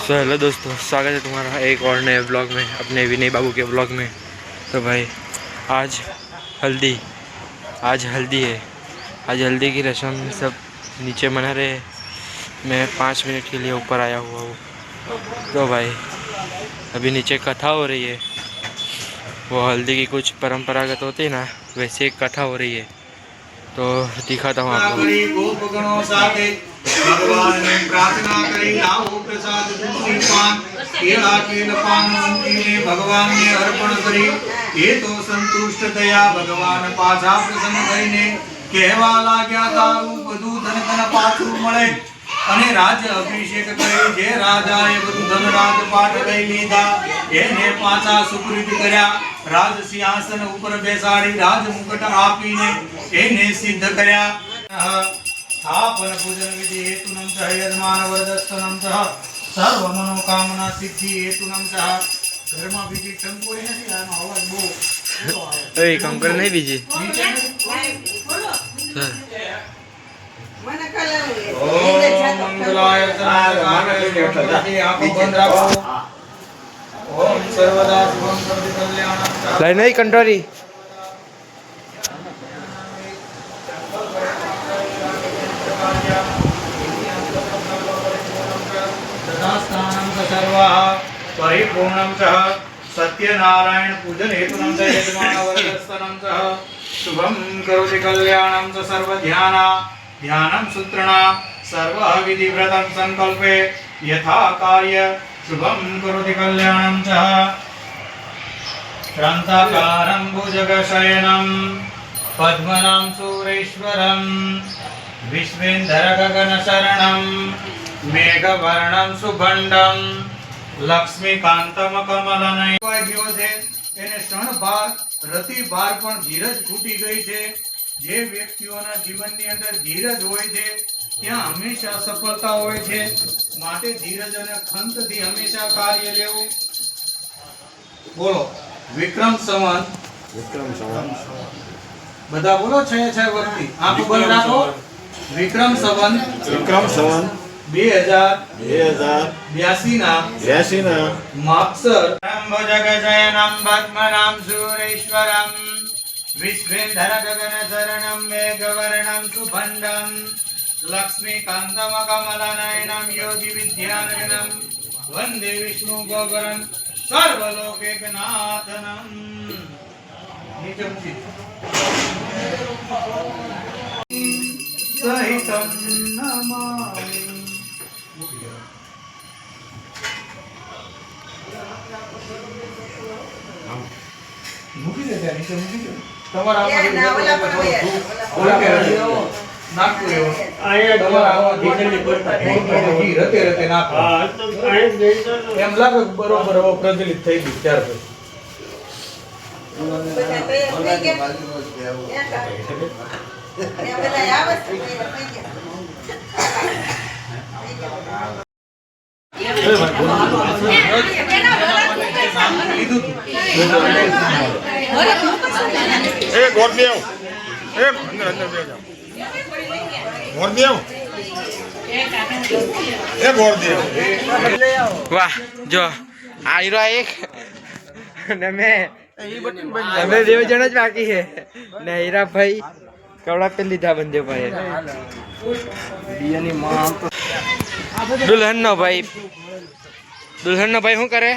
So hello दोस्तों, स्वागत है तुम्हारा एक और नए ब्लॉग में, अपने विनय बाबू के ब्लॉग में। तो भाई आज हल्दी है। आज हल्दी की रस्म सब नीचे मना रहे हैं। मैं 5 मिनट के लिए ऊपर आया हुआ हूँ। तो भाई अभी नीचे कथा हो रही है। वो हल्दी की कुछ परंपरागत होती है ना, वैसे एक कथा हो रही है। तो दिखाता हूँ आपको। भगवान ने प्रार्थना करी लाओ प्रसाद तुलसी पान केला केल पान ने भगवान ने अर्पण करी ये तो संतुष्ट दया भगवान पाछा प्रसन्न थईने कहेवा लाग्या तारू બધું ધન ધન પાછું મળે અને રાજ અભિષેક કરે જે રાજાએ બધું ધન રાજપાટ લઈ લીધા એને પાછા સુકૃત કર્યા રાજ સિંહાસન ઉપર બેસાડી રાજ મુકટ આપીને એને સિદ્ધ કર્યા स्थापन पूजन विधि हेतुनम च यजमान वरदस्तनम च सर्व मनोकामना सिद्धि हेतुनम च घर में बीजी टंकोई नहीं आनो अवाज बो ए कंकर नहीं बीजी ओम मंगलाय तनाय आंखों बंद रखो ओम सर्वदा शुभम सर्व कल्याणम लाइन नहीं कंटोरी परिपूर्णं च सत्यनारायण पूजन हेतुनं च यजमान वरदस्तनं च शुभं करोति कल्याणं च सर्वध्याना ध्यानं सूत्रणा सर्वविधि व्रतं संकल्पे यथा कार्य शुभं करोति कल्याणं च शान्ताकारं भुजगशयनं पद्मनां सुरेश्वरं विश्वेन्द्र गगनशरणं मेघवर्णं सुभण्डं लक्ष्मीकांतम कमलनय गयो છે એને ક્ષણભાર રતિભાર પણ ધીરજ ખૂટી ગઈ છે જે વ્યક્તિઓના જીવનની અંદર ધીરજ હોય છે ત્યાં હંમેશા સફળતા હોય છે માટે ધીરજ અને ખંતથી હંમેશા કાર્ય લેવું બોલો વિક્રમ સંવત બધા બોલો છે વર્ષથી આંખ બંધ રાખો વિક્રમ સંવત 2082 ના માક્ષર ભજગજયનમ પદ્મનામ સુરેશ્વરમ વિશ્વેન્દ્ર ગગન શરણમ મેઘવર્ણમ સુભંડમ લક્ષ્મીકાંતમ કમલનયનમ યોગી વિદ્યાનગનમ વંદે વિષ્ણુ ભગવન સર્વલોકૈકનાથનમ નીચે મૂકી સહિતમ નમામિ મૂકી દે ત્યાં નીચે મૂકી દે તમારા નાખતું રહેવું અહીંયા તમારા આવા ડીઝલની પડતા ઘી રતે રતે નાખો એમ લાગે બરોબર હવે પ્રજ્વલિત થઈ ગયું ત્યાર वाह जो आयरो एक ने मैं हमें देव जन ज बाकी है ने हीरा भाई कपड़ा पे लीधा बंदे भाई दुल्हन नो भाई શું કરે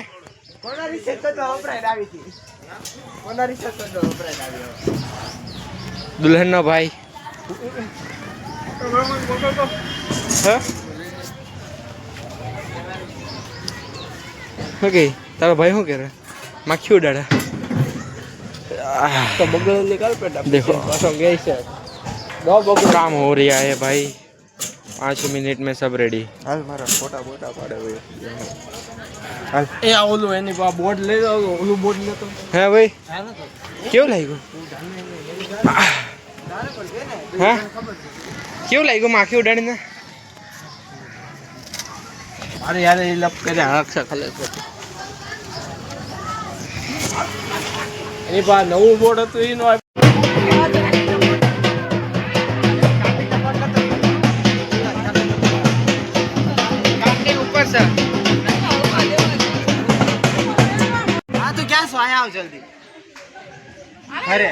दुल्हन नो भाई ओके तारा भाई શું કરે માખી ઉડાડે तो बगल निकाल पेटा देखो गई से दो बगल काम हो रहा है भाई 5 मिनट में सब रेडी हाल मारा फोटा फोटा पाड़े हुए हाल ए ओलू एनी बा बोर्ड ले जाओ ओलू बोर्ड ले तो है भाई क्यों लाइगो हां क्यों लाइगो माखी उड़ाने ना अरे यार ये लप करे हक से खले एनी बा नવું બોર્ડ હતું ઈનો કાંટે ઉપર છે हल्दी अरे